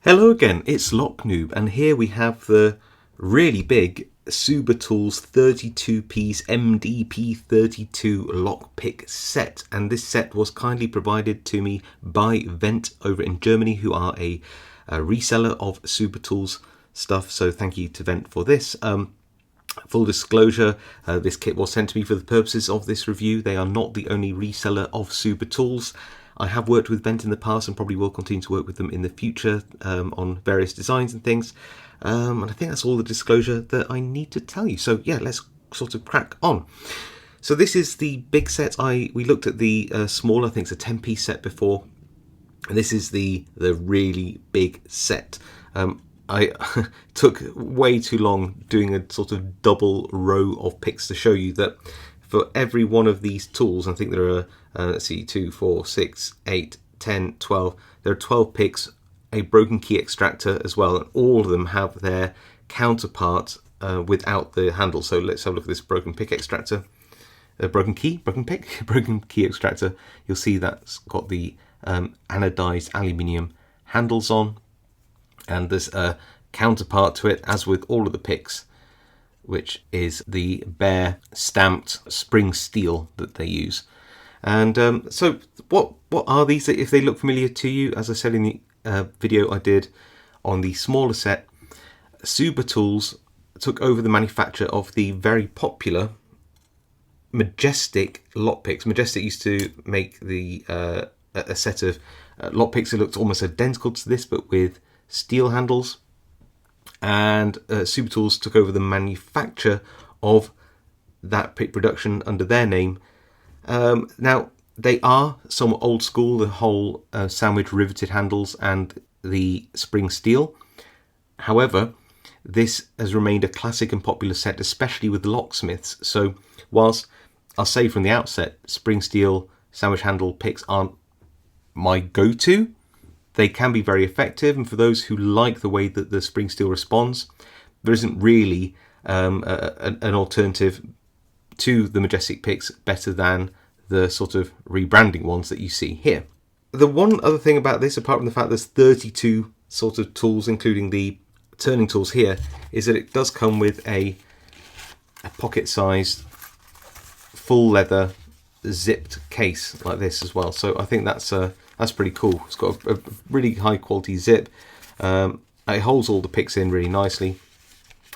Hello again, it's Noob, and here we have the really big Souber Tools 32-piece MDP32 lockpick set, and this set was kindly provided to me by Vent over in Germany, who are a reseller of Souber Tools stuff, so thank you to Vent for this. Full disclosure, this kit was sent to me for the purposes of this review. They are not the only reseller of Souber Tools. I have worked with Vent in the past and probably will continue to work with them in the future on various designs and things. And I think that's all the disclosure that I need to tell you. So yeah, let's sort of crack on. So this is the big set. We looked at the smaller, I think it's a 10-piece set before. And this is the really big set. I took way too long doing a sort of double row of picks to show you that for every one of these tools, I think there are, let's see, 2, 4, 6, 8, 10, 12. There are 12 picks, a broken key extractor as well, and all of them have their counterpart without the handle. So let's have a look at this broken pick extractor. Broken key extractor. You'll see that's got the anodized aluminium handles on, and there's a counterpart to it, as with all of the picks, which is the bare stamped spring steel that they use. And so what are these, if they look familiar to you? As I said in the video I did on the smaller set, Souber Tools took over the manufacture of the very popular Majestic lockpicks. Majestic used to make the a set of lockpicks that looked almost identical to this, but with steel handles. And Souber Tools took over the manufacture of that pick production under their name. Now, they are somewhat old school, the whole sandwich riveted handles and the spring steel. However, this has remained a classic and popular set, especially with locksmiths. So whilst I'll say from the outset, spring steel sandwich handle picks aren't my go-to, they can be very effective, and for those who like the way that the spring steel responds, there isn't really an alternative to the Majestic picks better than the sort of rebranding ones that you see here. The one other thing about this, apart from the fact there's 32 sort of tools, including the turning tools here, is that it does come with a pocket-sized full leather zipped case like this as well. So I think that's pretty cool. It's got a really high quality zip. It holds all the picks in really nicely.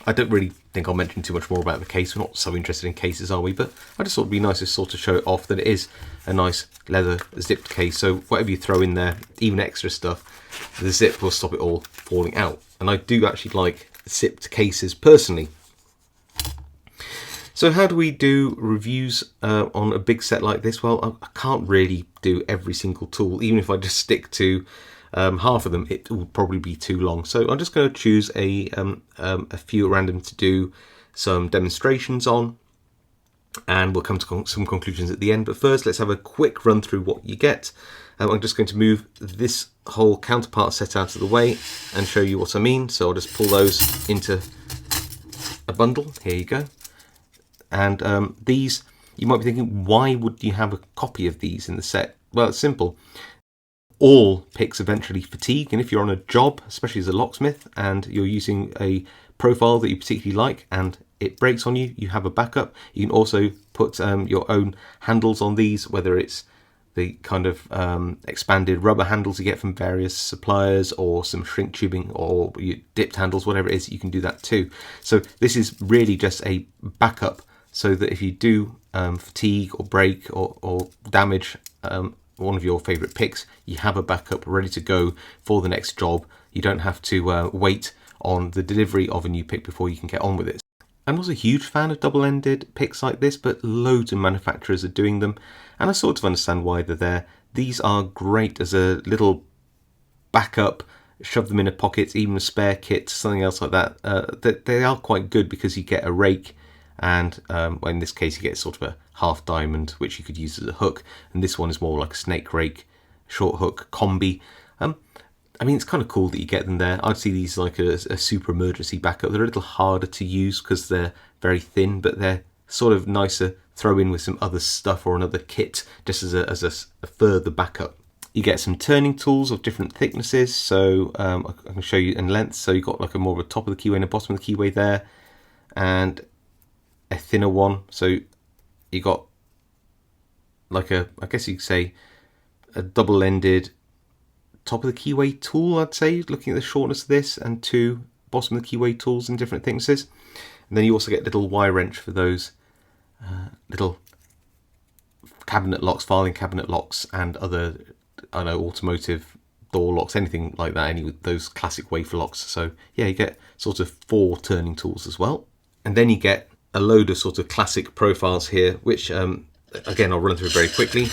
I don't really think I'll mention too much more about the case. We're not so interested in cases, are we? But I just thought it'd be nice to sort of show it off, that it is a nice leather zipped case. So whatever you throw in there, even extra stuff, the zip will stop it all falling out. And I do actually like zipped cases personally. So how do we do reviews on a big set like this? Well, I can't really do every single tool. Even if I just stick to half of them, it will probably be too long. So I'm just going to choose a few at random to do some demonstrations on, and we'll come to some conclusions at the end. But first, let's have a quick run through what you get. I'm just going to move this whole counterpart set out of the way and show you what I mean. So I'll just pull those into a bundle. Here you go. And these, you might be thinking, why would you have a copy of these in the set? Well, it's simple. All picks eventually fatigue, and if you're on a job, especially as a locksmith, and you're using a profile that you particularly like and it breaks on you, you have a backup. You can also put your own handles on these, whether it's the kind of expanded rubber handles you get from various suppliers, or some shrink tubing, or dipped handles, whatever it is, you can do that too. So this is really just a backup, so that if you do fatigue or break or damage one of your favorite picks, you have a backup ready to go for the next job. You don't have to wait on the delivery of a new pick before you can get on with it. I'm not a huge fan of double-ended picks like this, but loads of manufacturers are doing them, and I sort of understand why they're there. These are great as a little backup, shove them in a pocket, even a spare kit, something else like that. They are quite good because you get a rake, and well, in this case you get sort of a half diamond, which you could use as a hook, and this one is more like a snake rake, short hook combi. I mean, it's kind of cool that you get them there. I'd see these like a super emergency backup. They're a little harder to use because they're very thin, but they're sort of nicer throw in with some other stuff or another kit just as a further backup. You get some turning tools of different thicknesses, so I can show you in length. So you've got like a more of a top of the keyway and a bottom of the keyway there, and a thinner one. So you got like a, I guess you could say, a double-ended top of the keyway tool, I'd say, looking at the shortness of this, and two bottom of the keyway tools in different thicknesses. And then you also get little wire wrench for those little cabinet locks, filing cabinet locks, and other, I don't know, automotive door locks, anything like that, any of those classic wafer locks. So yeah, you get sort of 4 turning tools as well. And then you get a load of sort of classic profiles here, which again, I'll run through very quickly.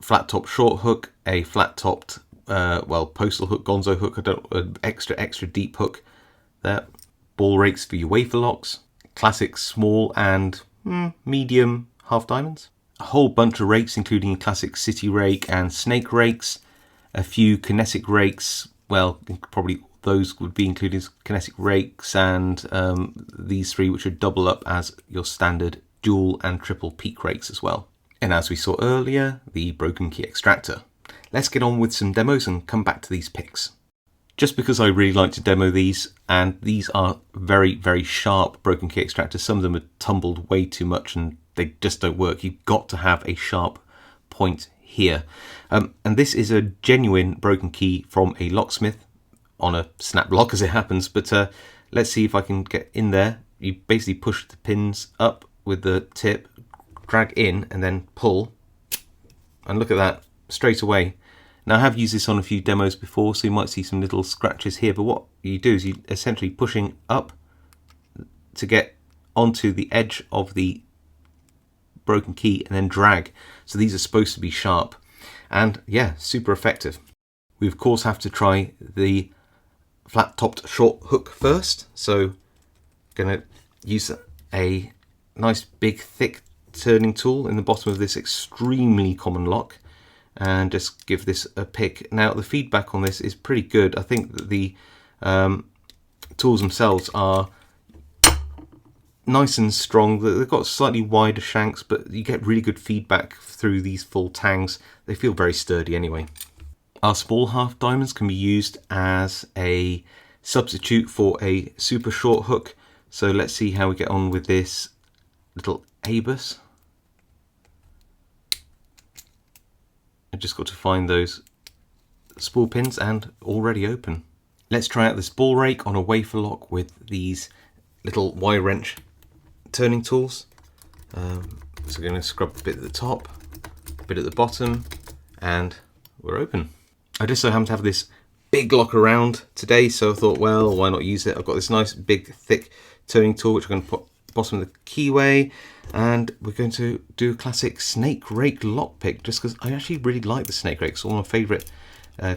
Flat top short hook, a flat topped postal hook, gonzo hook, an extra deep hook there. Ball rakes for your wafer locks, classic small and medium half diamonds. A whole bunch of rakes, including classic city rake and snake rakes. A few kinetic rakes, well, probably those would be included as kinetic rakes, and these 3 which would double up as your standard dual and triple peak rakes as well. And as we saw earlier, the broken key extractor. Let's get on with some demos and come back to these picks. Just because I really like to demo these, and these are very, very sharp broken key extractors. Some of them are tumbled way too much and they just don't work. You've got to have a sharp point here. And this is a genuine broken key from a locksmith on a snap lock as it happens. But let's see if I can get in there. You basically push the pins up with the tip, drag in and then pull. And look at that, straight away. Now I have used this on a few demos before, so you might see some little scratches here, but what you do is you essentially pushing up to get onto the edge of the broken key and then drag. So these are supposed to be sharp, and yeah, super effective. We of course have to try the flat topped short hook first, so gonna use a nice big thick turning tool in the bottom of this extremely common lock and just give this a pick. Now the feedback on this is pretty good. I think that the tools themselves are nice and strong. They've got slightly wider shanks, but you get really good feedback through these full tangs. They feel very sturdy anyway. Our small half diamonds can be used as a substitute for a super short hook. So let's see how we get on with this little abus. I just got to find those spool pins and already open. Let's try out this ball rake on a wafer lock with these little wire wrench turning tools. So we're going to scrub a bit at the top, a bit at the bottom, and we're open. I just so happen to have this big lock around today, so I thought, well, why not use it? I've got this nice big thick turning tool which I'm going to put bottom of the keyway, and we're going to do a classic snake rake lockpick, just because I actually really like the snake rake. It's one of my favourite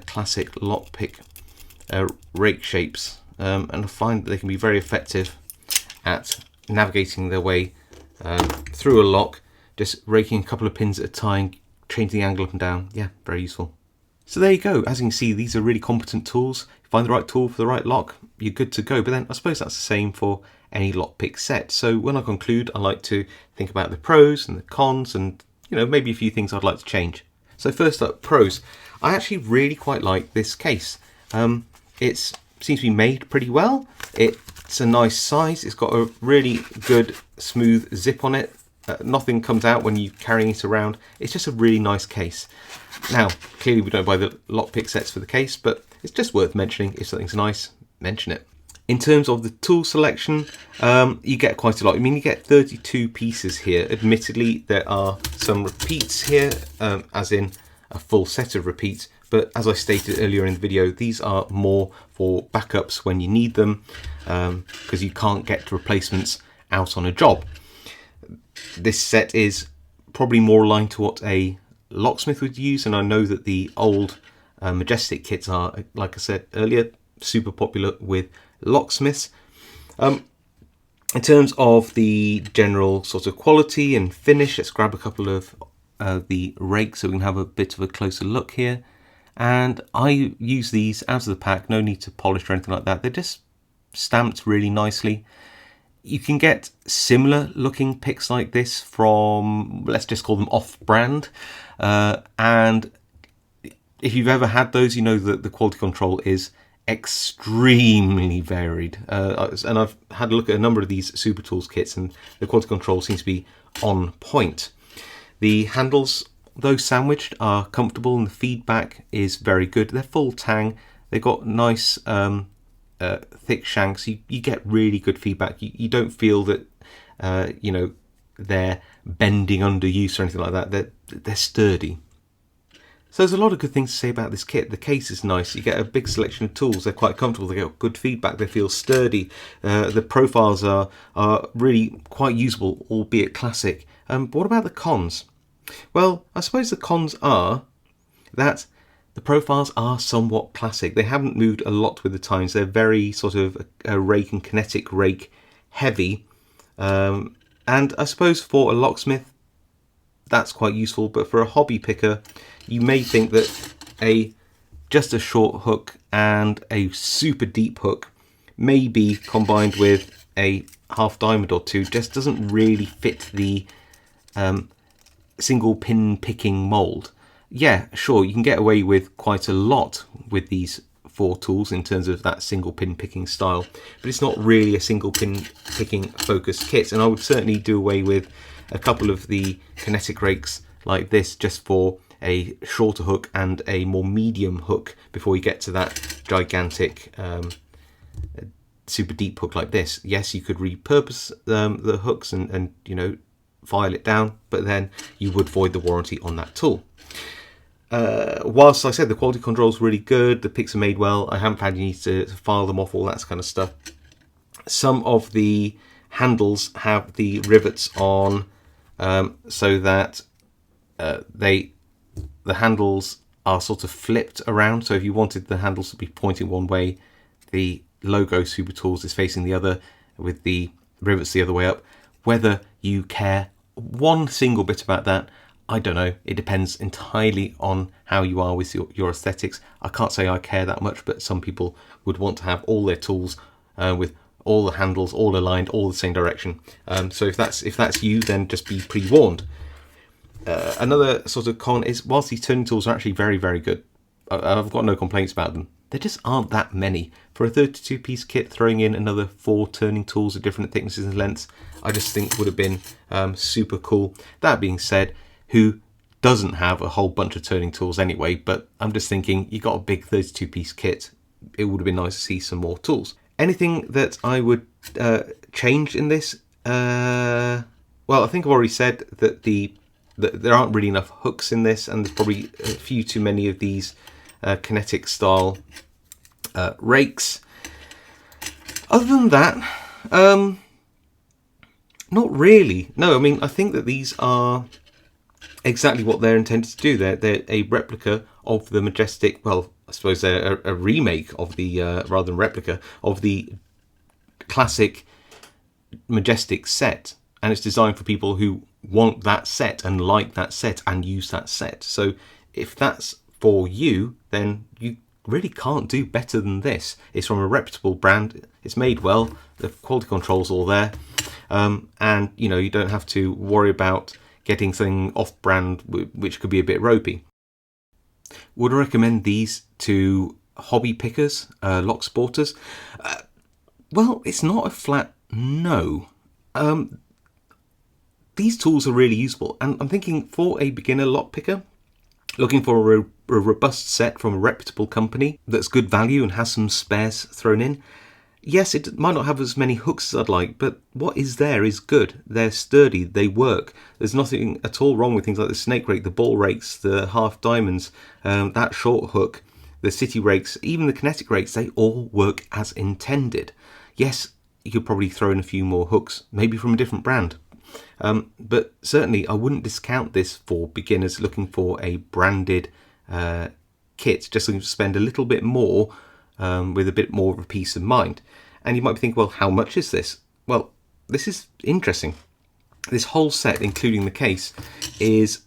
classic lockpick rake shapes, and I find that they can be very effective at navigating their way through a lock, just raking a couple of pins at a time, changing the angle up and down. Yeah, very useful. So there you go. As you can see, these are really competent tools. If you find the right tool for the right lock, you're good to go. But then I suppose that's the same for any lockpick set. So when I conclude, I like to think about the pros and the cons, and maybe a few things I'd like to change. So first up, pros. I actually really quite like this case. It seems to be made pretty well. It's a nice size. It's got a really good smooth zip on it. Nothing comes out when you're carrying it around. It's just a really nice case. Now, clearly we don't buy the lockpick sets for the case, but it's just worth mentioning. If something's nice, mention it. In terms of the tool selection, you get quite a lot. I mean, you get 32 pieces here. Admittedly, there are some repeats here, as in a full set of repeats. But as I stated earlier in the video, these are more for backups when you need them, because you can't get replacements out on a job. This set is probably more aligned to what a locksmith would use, and I know that the old Majestic kits are, like I said earlier, super popular with locksmiths. In terms of the general sort of quality and finish, let's grab a couple of the rakes so we can have a bit of a closer look here. And I use these out of the pack, no need to polish or anything like that. They're just stamped really nicely. You can get similar looking picks like this from, let's just call them off-brand, and If you've ever had those, you know that the quality control is extremely varied. And I've had a look at a number of these Souber Tools kits, and the quality control seems to be on point. The handles, though sandwiched, are comfortable, and the feedback is very good. They're full tang. They've got nice thick shanks. You get really good feedback. You don't feel that you know, they're bending under use or anything like that. They're sturdy. So there's a lot of good things to say about this kit. The case is nice. You get a big selection of tools. They're quite comfortable. They get good feedback. They feel sturdy. The profiles are really quite usable, albeit classic. But what about the cons? Well, I suppose the cons are that the profiles are somewhat classic. They haven't moved a lot with the times. They're very sort of a rake and kinetic rake heavy. And I suppose for a locksmith, that's quite useful. But for a hobby picker, you may think that just a short hook and a super deep hook, maybe combined with a half diamond or two, just doesn't really fit the single pin picking mold. Yeah, sure, you can get away with quite a lot with these 4 tools in terms of that single pin picking style, but it's not really a single pin picking focused kit. And I would certainly do away with a couple of the kinetic rakes like this just for a shorter hook and a more medium hook before you get to that gigantic super deep hook like this. Yes, you could repurpose the hooks and you know, file it down, but then you would void the warranty on that tool. Whilst I said the quality control is really good, the picks are made well, I haven't had any need to file them off, all that kind of stuff. Some of the handles have the rivets on so that the handles are sort of flipped around. So if you wanted the handles to be pointing one way, the logo Souber Tools is facing the other, with the rivets the other way up. Whether you care one single bit about that, I don't know. It depends entirely on how you are with your aesthetics. I can't say I care that much, but some people would want to have all their tools with all the handles all aligned, all the same direction. So if that's you, then just be pre-warned. Another sort of con is, whilst these turning tools are actually very, very good, I've got no complaints about them, there just aren't that many. For a 32-piece kit, throwing in another 4 turning tools of different thicknesses and lengths, I just think would have been super cool. That being said, who doesn't have a whole bunch of turning tools anyway? But I'm just thinking, you got a big 32-piece kit, it would have been nice to see some more tools. Anything that I would change in this? Well, I think I've already said that there aren't really enough hooks in this, and there's probably a few too many of these kinetic style rakes. Other than that, not really. No, I mean, I think that these are exactly what they're intended to do. They're a replica of the Majestic, well, I suppose they're a remake of the, rather than replica, of the classic Majestic set. And it's designed for people who want that set and like that set and use that set. So if that's for you, then you really can't do better than this. It's from a reputable brand, it's made well, the quality control's all there, and you know, you don't have to worry about getting something off-brand which could be a bit ropey. Would I recommend these to hobby pickers, lock sporters? Well, it's not a flat no. These tools are really useful, and I'm thinking for a beginner lock picker looking for a robust set from a reputable company that's good value and has some spares thrown in. Yes, it might not have as many hooks as I'd like, but what is there is good. They're sturdy, they work. There's nothing at all wrong with things like the snake rake, the ball rakes, the half diamonds, that short hook, the city rakes, even the kinetic rakes. They all work as intended. Yes, you could probably throw in a few more hooks, maybe from a different brand. But certainly I wouldn't discount this for beginners looking for a branded kit, just looking to spend a little bit more with a bit more of a peace of mind. And you might be thinking, well, how much is this? Well, this is interesting. This whole set, including the case, is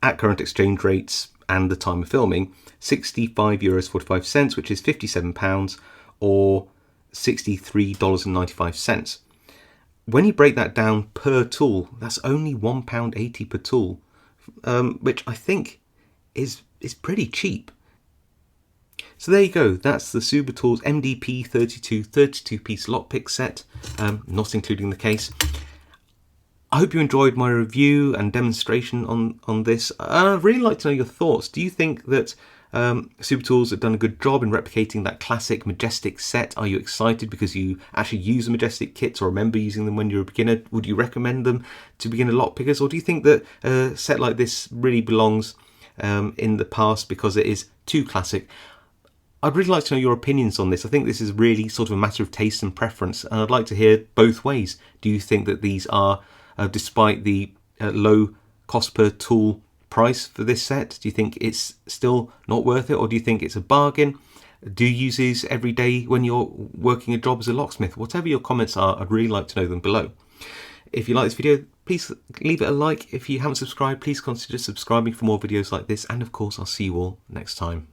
at current exchange rates and the time of filming, €65.45, which is £57 or $63.95. When you break that down per tool, that's only £1.80 per tool, which I think is pretty cheap. So there you go, that's the Souber Tools MDP 32-piece lockpick set, not including the case. I hope you enjoyed my review and demonstration on this. I'd really like to know your thoughts. Do you think that Souber Tools have done a good job in replicating that classic Majestic set? Are you excited because you actually use the Majestic kits or remember using them when you were a beginner? Would you recommend them to beginner lockpickers? Or do you think that a set like this really belongs in the past because it is too classic? I'd really like to know your opinions on this. I think this is really sort of a matter of taste and preference, and I'd like to hear both ways. Do you think that these are, despite the low cost per tool price for this set, do you think it's still not worth it, or do you think it's a bargain? Do you use these every day when you're working a job as a locksmith? Whatever your comments are, I'd really like to know them below. If you like this video, please leave it a like. If you haven't subscribed, please consider subscribing for more videos like this, and of course I'll see you all next time.